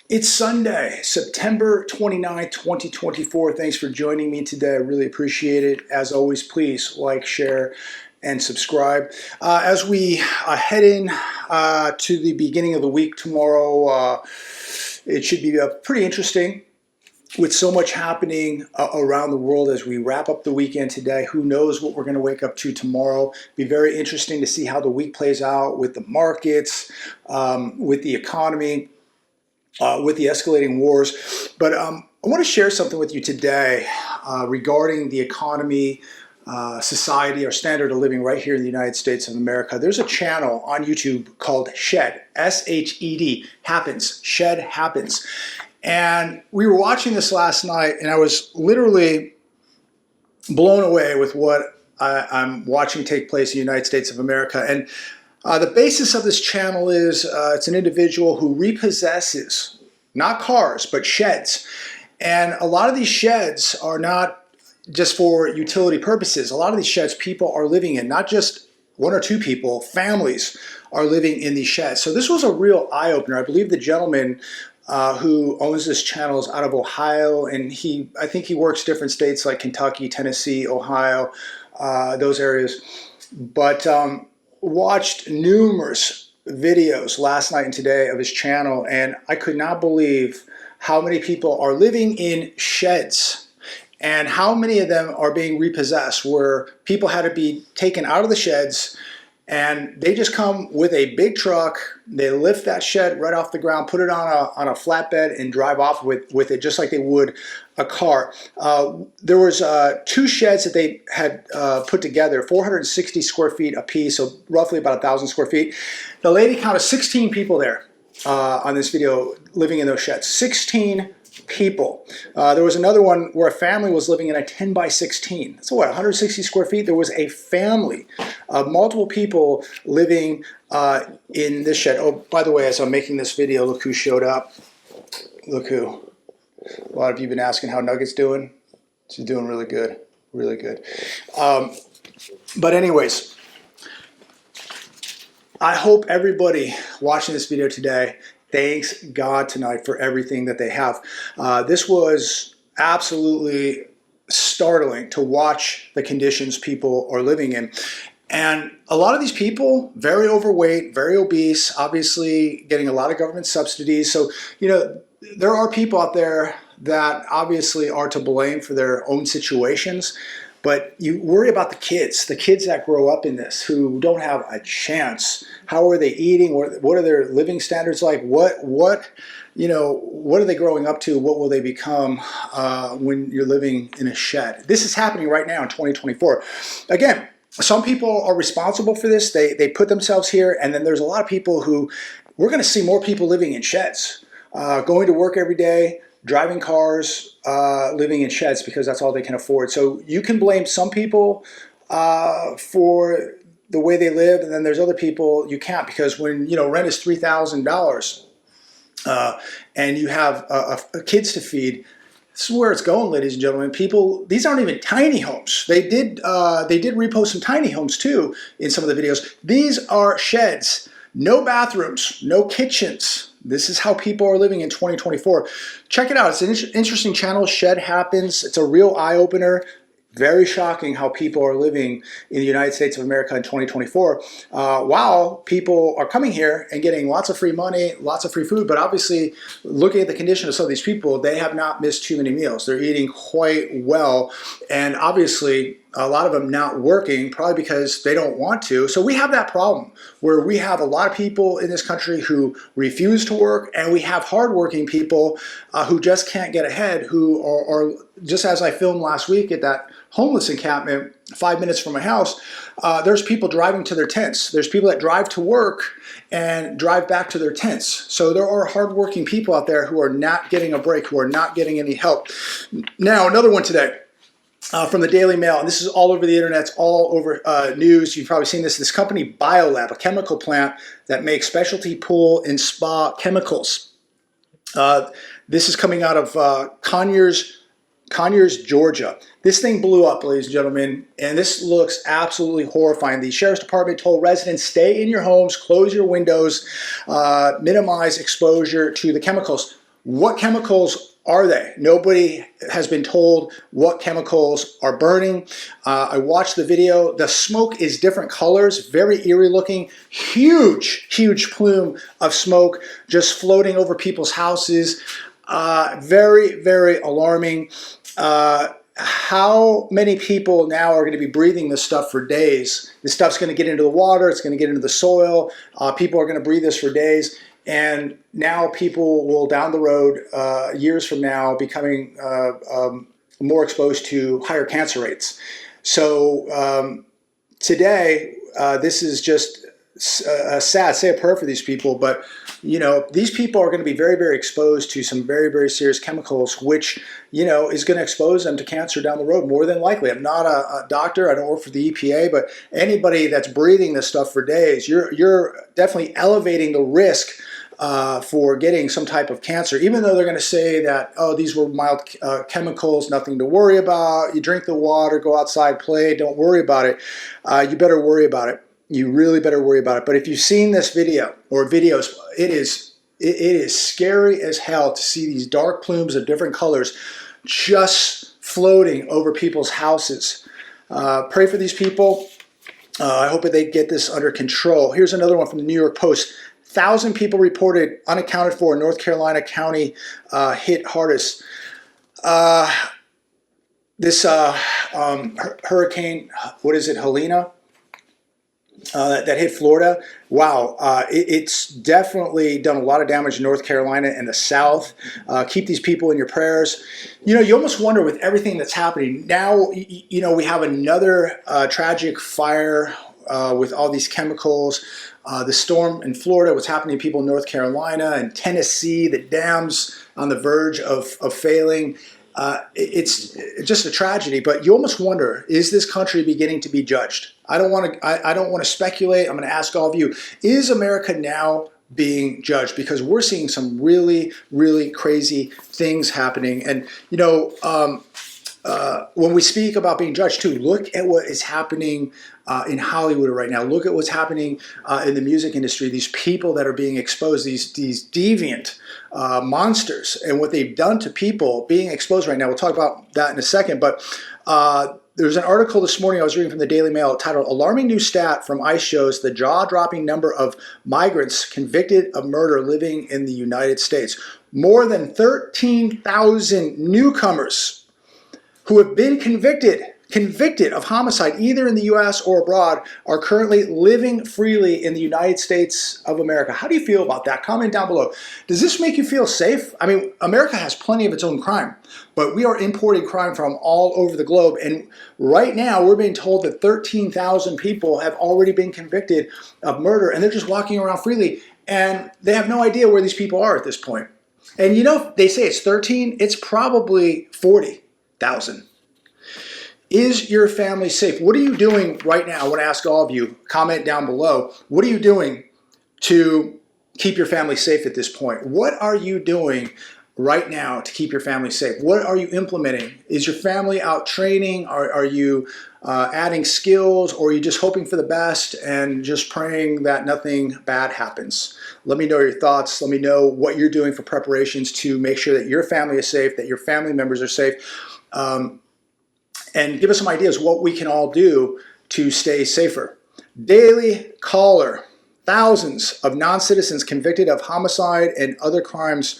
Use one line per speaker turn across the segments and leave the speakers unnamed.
It's Sunday, September 29th, 2024. Thanks for joining me today. I really appreciate it. As always, please like, share, and subscribe. As we head in to the beginning of the week tomorrow, it should be pretty interesting with so much happening around the world as we wrap up the weekend today. Who knows what we're going to wake up to tomorrow. Be very interesting to see how the week plays out with the markets, with the economy, with the escalating wars. But I want to share something with you today regarding the economy, society, our standard of living right here in the United States of America. There's a channel on YouTube called Shed, S-H-E-D, Happens, Shed Happens. And we were watching this last night, and I was literally blown away with what I'm watching take place in the United States of America. And the basis of this channel is it's an individual who repossesses, not cars, but sheds. And a lot of these sheds are not just for utility purposes. A lot of these sheds people are living in, not just one or two people, families are living in these sheds. So this was a real eye-opener. I believe the gentleman who owns this channel is out of Ohio, and I think he works different states like Kentucky, Tennessee, Ohio, those areas. But watched numerous videos last night and today of his channel, and I could not believe how many people are living in sheds and how many of them are being repossessed, where people had to be taken out of the sheds and they just come with a big truck. They lift that shed right off the ground, put it on a flatbed, and drive off with it just like they would a car. There was two sheds that they had put together, 460 square feet a piece, so roughly about 1,000 square feet. The lady counted 16 people there on this video living in those sheds. 16 people. There was another one where a family was living in a 10 by 16. So what, 160 square feet? There was a family of multiple people living in this shed. Oh, by the way, as I'm making this video, look who showed up. Look who. A lot of you have been asking how Nugget's doing. She's doing really good. Really good. But anyways, I hope everybody watching this video today thanks God tonight for everything that they have. This was absolutely startling to watch the conditions people are living in. And a lot of these people, very overweight, very obese, obviously getting a lot of government subsidies. So, you know, there are people out there that obviously are to blame for their own situations. But you worry about the kids that grow up in this, who don't have a chance. How are they eating? What are their living standards like? What are they growing up to? What will they become when you're living in a shed? This is happening right now in 2024. Again, some people are responsible for this. They put themselves here, and then there's a lot of people who, we're going to see more people living in sheds, going to work every day, driving cars, living in sheds because that's all they can afford. So you can blame some people for the way they live, and then there's other people you can't, because when rent is $3,000 and you have kids to feed, this is where it's going, ladies and gentlemen. People, these aren't even tiny homes. They did repost some tiny homes too in some of the videos. These are sheds, no bathrooms, no kitchens. This is how people are living in 2024. Check it out. It's an interesting channel. Shed Happens. It's a real eye-opener. Very shocking how people are living in the United States of America in 2024. While people are coming here and getting lots of free money, lots of free food, but obviously looking at the condition of some of these people, they have not missed too many meals. They're eating quite well, and obviously a lot of them not working, probably because they don't want to. So we have that problem where we have a lot of people in this country who refuse to work, and we have hardworking people who just can't get ahead, who are just as I filmed last week at that homeless encampment 5 minutes from my house. There's people driving to their tents. There's people that drive to work and drive back to their tents. So there are hardworking people out there who are not getting a break, who are not getting any help. Now, another one today. From the Daily Mail, and this is all over the internet, it's all over news. You've probably seen this. This company, BioLab, a chemical plant that makes specialty pool and spa chemicals. This is coming out of Conyers, Georgia. This thing blew up, ladies and gentlemen, and this looks absolutely horrifying. The Sheriff's Department told residents, stay in your homes, close your windows, minimize exposure to the chemicals. What chemicals are they? Nobody has been told what chemicals are burning. I watched the video. The smoke is different colors, very eerie looking, huge plume of smoke just floating over people's houses. Very alarming. How many people now are going to be breathing this stuff for days? This stuff's going to get into the water. It's going to get into the soil. People are going to breathe this for days. And now people will, down the road, years from now, becoming more exposed to higher cancer rates. So today, this is just sad. Say a prayer for these people. But, you know, these people are going to be very exposed to some very serious chemicals, which, you know, is going to expose them to cancer down the road, more than likely. I'm not a doctor. I don't work for the EPA. But anybody that's breathing this stuff for days, you're definitely elevating the risk for getting some type of cancer, even though they're going to say that, oh, these were mild chemicals, nothing to worry about. You drink the water, go outside, play, don't worry about it. You better worry about it. You really better worry about it. But if you've seen this video or videos, it is scary as hell to see these dark plumes of different colors just floating over people's houses. Pray for these people. I hope that they get this under control. Here's another one from the New York Post. 1,000 people reported unaccounted for in North Carolina County hit hardest. This hurricane, what is it, Helena, that hit Florida. Wow, it's definitely done a lot of damage in North Carolina and the South. Keep these people in your prayers. You know, you almost wonder with everything that's happening. Now, you know, we have another tragic fire with all these chemicals. The storm in Florida, what's happening to people in North Carolina and Tennessee, the dams on the verge of failing. It's just a tragedy, but you almost wonder, is this country beginning to be judged? I don't want to speculate. I'm going to ask all of you, is America now being judged? Because we're seeing some really crazy things happening. And, you know, when we speak about being judged too, look at what is happening in Hollywood right now. Look at what's happening in the music industry. These people that are being exposed, these deviant monsters, and what they've done to people being exposed right now. We'll talk about that in a second. But there's an article this morning I was reading from the Daily Mail titled, "Alarming New Stat from ICE Shows the Jaw-Dropping Number of Migrants Convicted of Murder Living in the United States." More than 13,000 newcomers who have been convicted of homicide either in the U.S. or abroad are currently living freely in the United States of America. How do you feel about that? Comment down below. Does this make you feel safe? I mean, America has plenty of its own crime, but we are importing crime from all over the globe. And right now we're being told that 13,000 people have already been convicted of murder, and they're just walking around freely, and they have no idea where these people are at this point. And you know, they say it's 13, it's probably 40,000. Is your family safe? What are you doing right now? I want to ask all of you, comment down below. What are you doing to keep your family safe at this point? What are you doing right now to keep your family safe? What are you implementing? Is your family out training? Are you adding skills? Or are you just hoping for the best and just praying that nothing bad happens? Let me know your thoughts. Let me know what you're doing for preparations to make sure that your family is safe, that your family members are safe. And give us some ideas what we can all do to stay safer. Daily Caller, thousands of non-citizens convicted of homicide and other crimes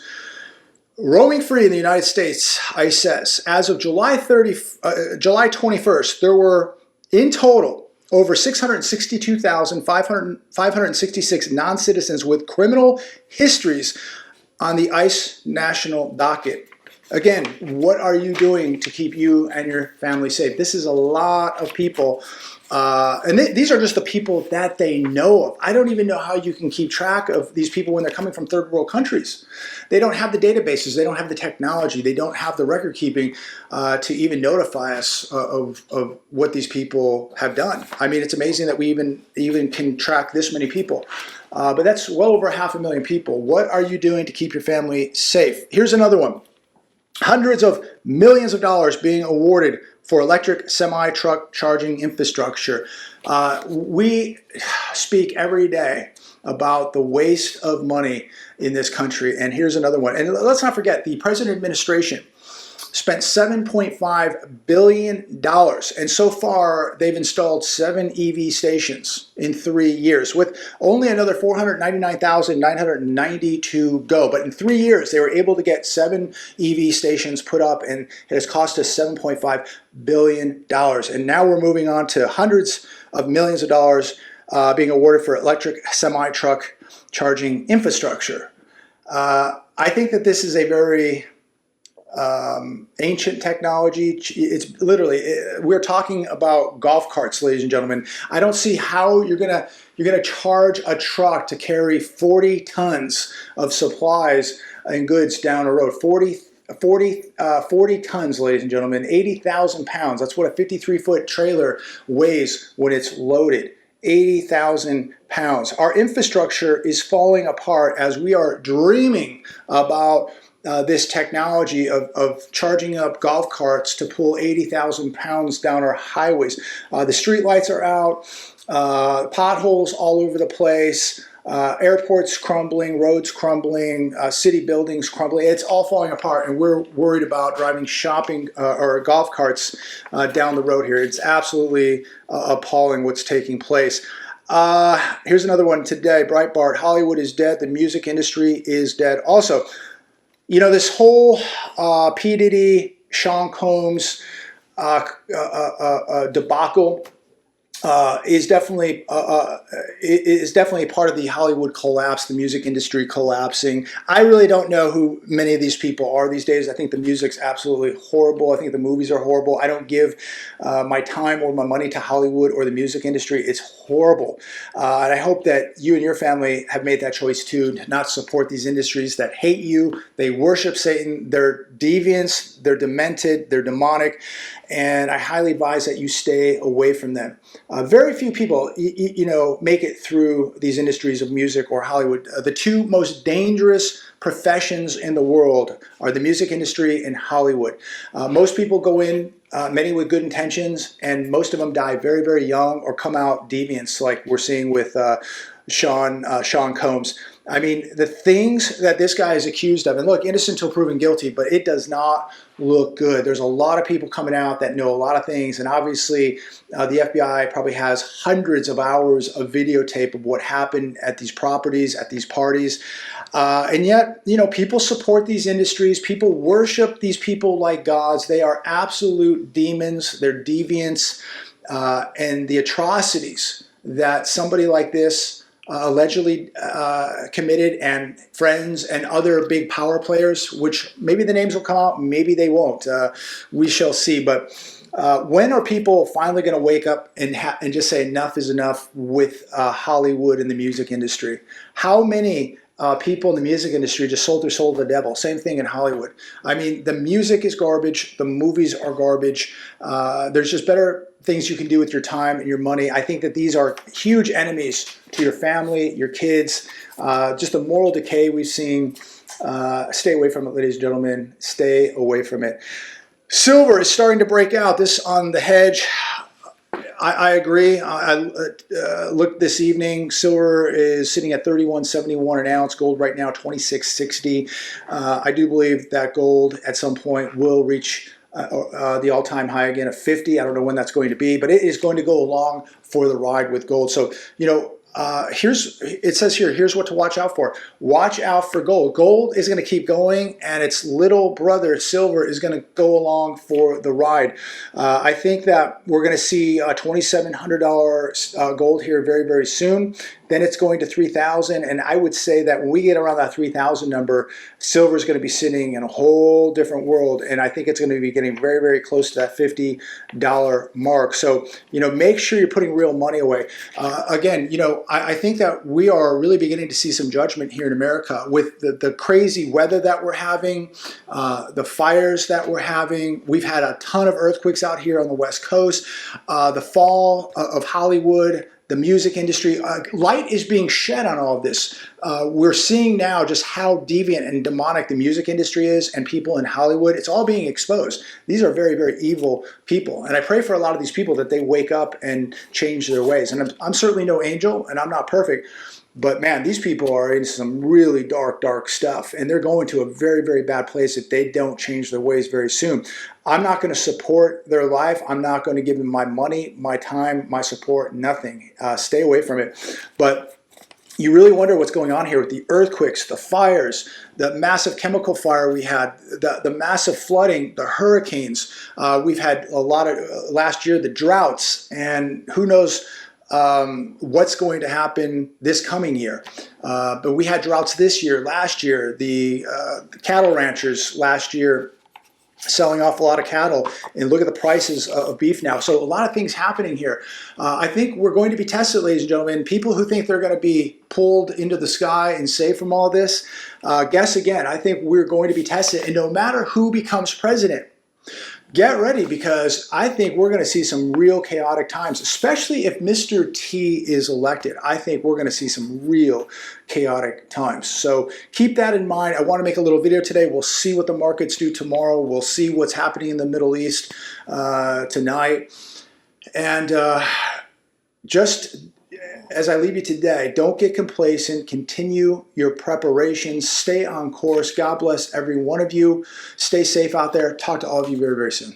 roaming free in the United States, ICE says. As of July 21st, there were in total over 662,566 non-citizens with criminal histories on the ICE national docket. Again, what are you doing to keep you and your family safe? This is a lot of people. And these are just the people that they know of. I don't even know how you can keep track of these people when they're coming from third world countries. They don't have the databases. They don't have the technology. They don't have the record keeping to even notify us of what these people have done. I mean, it's amazing that we even can track this many people. But that's well over 500,000 people. What are you doing to keep your family safe? Here's another one. Hundreds of millions of dollars being awarded for electric semi-truck charging infrastructure. We speak every day about the waste of money in this country. And here's another one. And let's not forget, the present administration spent $7.5 billion. And so far, they've installed 7 EV stations in 3 years, with only another 499,990 to go. But in 3 years, they were able to get 7 EV stations put up, and it has cost us $7.5 billion. And now we're moving on to hundreds of millions of dollars being awarded for electric semi-truck charging infrastructure. I think that this is a very ancient technology. It's literally, we're talking about golf carts, ladies and gentlemen. I don't see how you're gonna charge a truck to carry 40 tons of supplies and goods down a road. 40 tons, ladies and gentlemen, 80,000 pounds. That's what a 53-foot trailer weighs when it's loaded. 80,000 pounds. Our infrastructure is falling apart as we are dreaming about this technology of charging up golf carts to pull 80,000 pounds down our highways. The street lights are out, potholes all over the place, airports crumbling, roads crumbling, city buildings crumbling. It's all falling apart, and we're worried about driving shopping or golf carts down the road here. It's absolutely appalling what's taking place. Here's another one today. Breitbart: Hollywood is dead. The music industry is dead. Also, you know, this whole P. Diddy, Sean Combs debacle is definitely part of the Hollywood collapse, the music industry collapsing. I really don't know who many of these people are these days. I think the music's absolutely horrible. I think the movies are horrible. I don't give my time or my money to Hollywood or the music industry. It's horrible. And I hope that you and your family have made that choice too, to not support these industries that hate you. They worship Satan. They're deviants. They're demented. They're demonic. And I highly advise that you stay away from them. Very few people, make it through these industries of music or Hollywood. The two most dangerous professions in the world are the music industry and Hollywood. Most people go in, many with good intentions, and most of them die very, very young or come out deviants, like we're seeing with Sean Combs. I mean, the things that this guy is accused of, and look, innocent till proven guilty, but it does not look good. There's a lot of people coming out that know a lot of things, and obviously the FBI probably has hundreds of hours of videotape of what happened at these properties, at these parties. And yet, people support these industries. People worship these people like gods. They are absolute demons. They're deviants. And the atrocities that somebody like this allegedly committed, and friends and other big power players, which maybe the names will come out, maybe they won't. We shall see. But when are people finally going to wake up and just say enough is enough with Hollywood and the music industry? How many people in the music industry just sold their soul to the devil? Same thing in Hollywood. I mean, the music is garbage. The movies are garbage. There's just better things you can do with your time and your money. I think that these are huge enemies to your family, your kids, just the moral decay we've seen. Stay away from it, ladies and gentlemen. Stay away from it. Silver is starting to break out. This on the hedge. I agree. I looked this evening. Silver is sitting at $31.71 an ounce. Gold right now $26.60. I do believe that gold at some point will reach the all-time high again of 50. I don't know when that's going to be, but it is going to go along for the ride with gold. So, it says here, here's what to watch out for. Watch out for gold. Gold is going to keep going, and its little brother, silver, is going to go along for the ride. I think that we're going to see $2,700 gold here very, very soon. Then it's going to 3,000, and I would say that when we get around that 3,000 number, silver is going to be sitting in a whole different world, and I think it's going to be getting very, very close to that $50 mark. So, make sure you're putting real money away. Again, I think that we are really beginning to see some judgment here in America with the crazy weather that we're having, the fires that we're having. We've had a ton of earthquakes out here on the West Coast, the fall of Hollywood, the music industry. Light is being shed on all of this. We're seeing now just how deviant and demonic the music industry is, and people in Hollywood. It's all being exposed. These are very, very evil people. And I pray for a lot of these people that they wake up and change their ways. And I'm certainly no angel, and I'm not perfect. But man, these people are in some really dark stuff, and they're going to a very, very bad place if they don't change their ways very soon. I'm not going to support their life. I'm not going to give them my money, my time, my support, nothing. Stay away from it. But you really wonder what's going on here with the earthquakes, the fires, the massive chemical fire we had, the massive flooding, the hurricanes. We've had a lot of, last year, the droughts, and who knows what's going to happen this coming year. But we had droughts this year, last year, the cattle ranchers last year selling off a lot of cattle, and look at the prices of beef now. So a lot of things happening here. I think we're going to be tested, ladies and gentlemen. People who think they're going to be pulled into the sky and saved from all this, guess again. I think we're going to be tested, and no matter who becomes president, get ready, because I think we're going to see some real chaotic times, especially if Mr. T is elected. I think we're going to see some real chaotic times. So keep that in mind. I want to make a little video today. We'll see what the markets do tomorrow. We'll see what's happening in the Middle East tonight. And just as I leave you today, don't get complacent. Continue your preparations. Stay on course. God bless every one of you. Stay safe out there. Talk to all of you very, very soon.